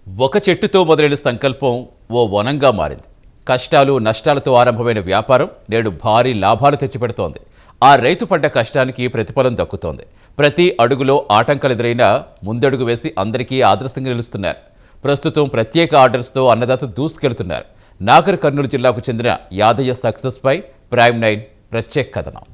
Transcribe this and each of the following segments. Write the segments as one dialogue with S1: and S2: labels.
S1: ఒక చెట్టుతో మొదలైన సంకల్పం ఓ వనంగా మారింది. కష్టాలు నష్టాలతో ఆరంభమైన వ్యాపారం నేడు భారీ లాభాలు తెచ్చిపెడుతోంది. ఆ రైతు పడ్డ కష్టానికి ప్రతిఫలం దక్కుతోంది. ప్రతి అడుగులో ఆటంకాలు ఎదురైనా ముందడుగు వేసి అందరికీ ఆదర్శంగా నిలుస్తున్నారు. ప్రస్తుతం ప్రత్యేక ఆర్డర్స్తో అన్నదాత దూసుకెళ్తున్నారు. నాగర్ కర్నూలు జిల్లాకు చెందిన యాదయ్య సక్సెస్ పై ప్రైమ్ 9 ప్రత్యేక కథనం.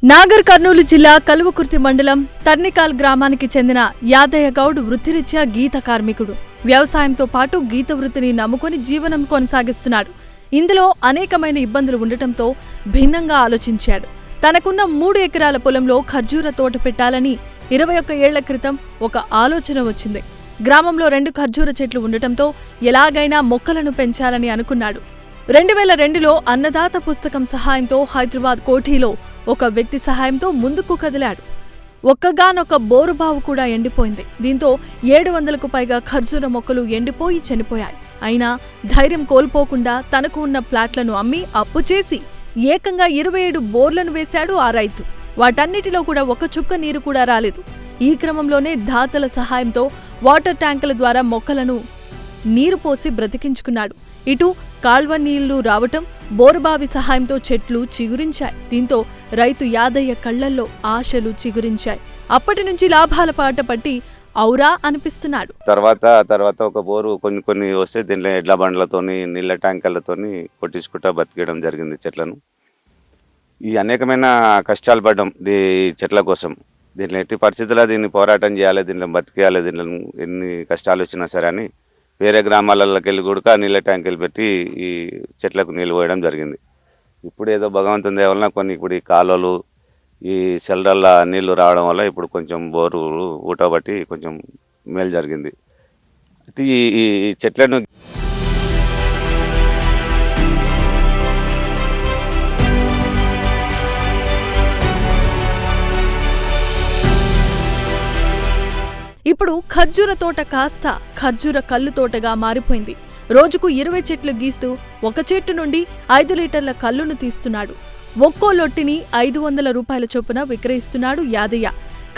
S2: నాగర్ కర్నూలు జిల్లా కలువకుర్తి మండలం తర్నికాల్ గ్రామానికి చెందిన యాదయ్య గౌడ్ వృత్తిరీత్యా గీత కార్మికుడు. వ్యవసాయంతో పాటు గీత వృత్తిని నమ్ముకొని జీవనం కొనసాగిస్తున్నాడు. ఇందులో అనేకమైన ఇబ్బందులు ఉండటంతో భిన్నంగా ఆలోచించాడు. తనకున్న 3 ఎకరాల పొలంలో ఖర్జూర తోట పెట్టాలని 21 ఏళ్ల క్రితం ఒక ఆలోచన వచ్చింది. గ్రామంలో 2 ఖర్జూర చెట్లు ఉండటంతో ఎలాగైనా మొక్కలను పెంచాలని అనుకున్నాడు. 2002లో అన్నదాత పుస్తకం సహాయంతో హైదరాబాద్ కోఠీలో ఒక వ్యక్తి సహాయంతో ముందుకు కదిలాడు. ఒక్కగానొక్క బోరుబావు కూడా ఎండిపోయింది. దీంతో 700కు పైగా ఖర్జూర మొక్కలు ఎండిపోయి చనిపోయాయి. అయినా ధైర్యం కోల్పోకుండా తనకు ఉన్న ప్లాట్లను అమ్మి అప్పు చేసి ఏకంగా 27 బోర్లను వేశాడు ఆ రైతు. వాటన్నిటిలో కూడా ఒక చుక్క నీరు కూడా రాలేదు. ఈ క్రమంలోనే దాతల సహాయంతో వాటర్ ట్యాంకుల ద్వారా మొక్కలను నీరు పోసి బ్రతికించుకున్నాడు. ఇటు కాల్వ నీళ్లు రావటం, బోరుబావి సహాయంతో చెట్లు చిగురించాయి. దీంతో రైతు యాదయ్య కళ్లల్లో ఆశలు చిగురించాయి. అప్పటి నుంచి లాభాల పాట పట్టి ఔరా అనిపిస్తున్నాడు.
S3: తర్వాత ఒక బోరు కొన్ని వస్తే దీంట్లో ఎడ్ల బండ్లతోని నీళ్ళ ట్యాంకర్లతోని కొట్టించుకుంటా బతికేయడం జరిగింది చెట్లను. ఈ అనేకమైన కష్టాలు పడ్డాం ఈ చెట్ల కోసం. దీంట్లో ఎట్టి పరిస్థితుల్లో దీన్ని పోరాటం చేయాలి, దీంట్లో బతికేయాలి, దీంట్లో ఎన్ని కష్టాలు వచ్చినా సరే అని వేరే గ్రామాలలోకి వెళ్ళి కూడా నీళ్ళ ట్యాంకులు పెట్టి ఈ చెట్లకు నీళ్ళు పోయడం జరిగింది. ఇప్పుడు ఏదో భగవంతుని దయ వలన కొన్ని ఇప్పుడు ఈ కాలువలు ఈ సెల్డర్ల నీళ్లు రావడం వల్ల ఇప్పుడు కొంచెం బోరు ఊటబట్టి కొంచెం మేలు జరిగింది. అయితే ఈ చెట్లను
S2: ఇప్పుడు ఖర్జూర తోట కాస్త ఖర్జూర కల్లు తోటగా మారిపోయింది. రోజుకు 20 చెట్లు గీస్తూ ఒక చెట్టు నుండి 5 లీటర్ల కల్లును తీస్తున్నాడు. ఒక్కో లొట్టిని 500 రూపాయల చొప్పున విక్రయిస్తున్నాడు యాదయ్య.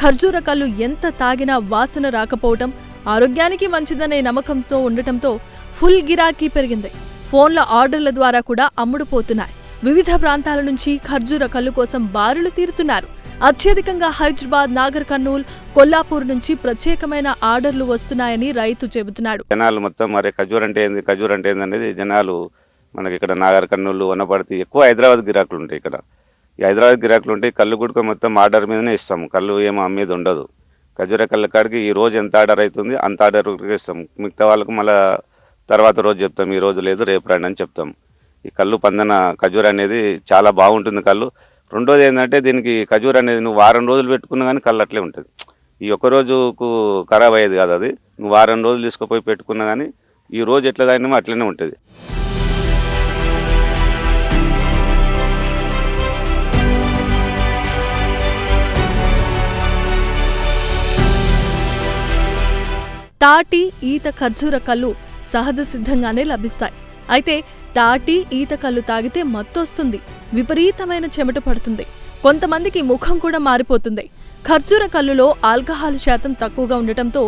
S2: ఖర్జూర కల్లు ఎంత తాగినా వాసన రాకపోవటం, ఆరోగ్యానికి మంచిదనే నమ్మకంతో ఉండటంతో ఫుల్ గిరాకీ పెరిగింది. ఫోన్ల ఆర్డర్ల ద్వారా కూడా అమ్ముడుపోతున్నాయి. వివిధ ప్రాంతాల నుంచి ఖర్జూర కల్లు కోసం బారులు తీరుతున్నారు. అత్యధికంగా హైదరాబాద్, నాగర్ కర్నూల్, కొల్లాపూర్ నుంచి ప్రత్యేకమైన ఆర్డర్లు వస్తున్నాయని రైతు చెబుతున్నాడు.
S3: జనాలు మొత్తం మరి ఖర్జూర అంటే ఏంది అనేది జనాలు మనకి ఇక్కడ నాగర్ కర్నూలు వనపర్తి ఎక్కువ హైదరాబాద్ గిరాకులు ఉంటాయి. ఇక్కడ ఈ హైదరాబాద్ గిరాకులు ఉంటాయి. కళ్ళు గుడుక మొత్తం ఆర్డర్ మీదనే ఇస్తాము. కళ్ళు ఏమో అమ్మేది ఉండదు. ఖర్జూర కళ్ళ కాడికి ఈ రోజు ఎంత ఆర్డర్ అవుతుంది అంత ఆర్డర్ ఇస్తాం. మిగతా వాళ్ళకు మళ్ళీ తర్వాత రోజు చెప్తాం, ఈ రోజు లేదు రేపు రండి అని చెప్తాం. ఈ కళ్ళు పందన ఖర్జూర అనేది చాలా బాగుంటుంది కళ్ళు. రెండోది ఏంటంటే దీనికి ఖర్జూర అనేది నువ్వు వారం రోజులు పెట్టుకున్నా కానీ కళ్ళు అట్లే ఉంటుంది. ఈ ఒక్క రోజుకు ఖరాబ్ అయ్యేది కాదు. అది నువ్వు వారం రోజులు తీసుకుపోయి పెట్టుకున్నా కానీ ఈ రోజు ఎట్లా తాగినామో అట్లనే ఉంటుంది.
S2: తాటి, ఈత ఖర్జూర కళ్ళు సహజ సిద్ధంగానే లభిస్తాయి. అయితే తాటి, ఈత కళ్ళు తాగితే మత్తొస్తుంది, విపరీతమైన చెమట పడుతుంది, కొంతమందికి ముఖం కూడా మారిపోతుంది. ఖర్జూర కల్లులో ఆల్కహాల్ శాతం తక్కువగా ఉండటంతో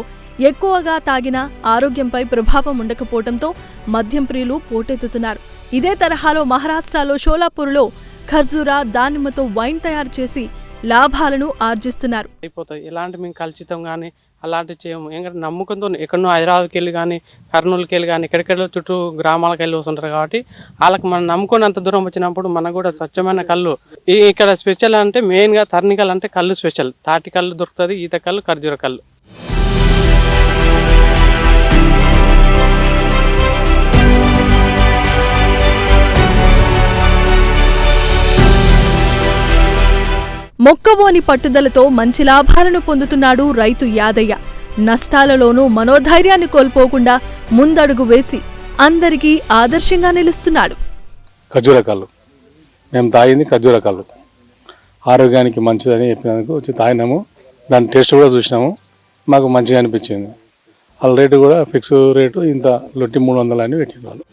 S2: ఎక్కువగా తాగినా ఆరోగ్యంపై ప్రభావం ఉండకపోవడంతో మద్యం ప్రియులు పోటెత్తుతున్నారు. ఇదే తరహాలో మహారాష్ట్రలో షోలాపూర్లో ఖర్జూర, దానిమ్మతో వైన్ తయారు చేసి లాభాలను ఆర్జిస్తున్నారు.
S4: ఎలాంటి మేము కలుషితం కానీ అలాంటివి చేయము. ఎందుకంటే నమ్మకంతో ఎక్కడో హైదరాబాద్కి వెళ్ళి కానీ కర్నూలుకి వెళ్ళి కానీ ఎక్కడికెళ్ళి చుట్టూ గ్రామాలకు వెళ్ళి వస్తుంటారు కాబట్టి వాళ్ళకి మనం నమ్ముకొని అంత దూరం వచ్చినప్పుడు మనకు కూడా స్వచ్ఛమైన కళ్ళు. ఇక్కడ స్పెషల్ అంటే మెయిన్గా తర్నికల్ అంటే కళ్ళు స్పెషల్. తాటి కళ్ళు దొరుకుతుంది, ఈత కళ్ళు, ఖర్జూర కళ్ళు.
S2: మొక్కవోని పట్టుదలతో మంచి లాభాలను పొందుతున్నాడు రైతు యాదయ్య. నష్టాలలోనూ మనోధైర్యాన్ని కోల్పోకుండా ముందడుగు వేసి అందరికీ ఆదర్శంగా నిలుస్తున్నాడు.
S5: ఖర్జూర కళ్ళు మేము తాగింది ఖర్జూర కళ్ళు ఆరోగ్యానికి మంచిదని చెప్పినందుకు వచ్చి తాగినాము. దాని టేస్ట్ కూడా చూసినాము, మాకు మంచిగా అనిపించింది. వాళ్ళ రేటు కూడా ఫిక్స్ రేటు ఇంత లొట్టి 300 అని పెట్టిన వాళ్ళు.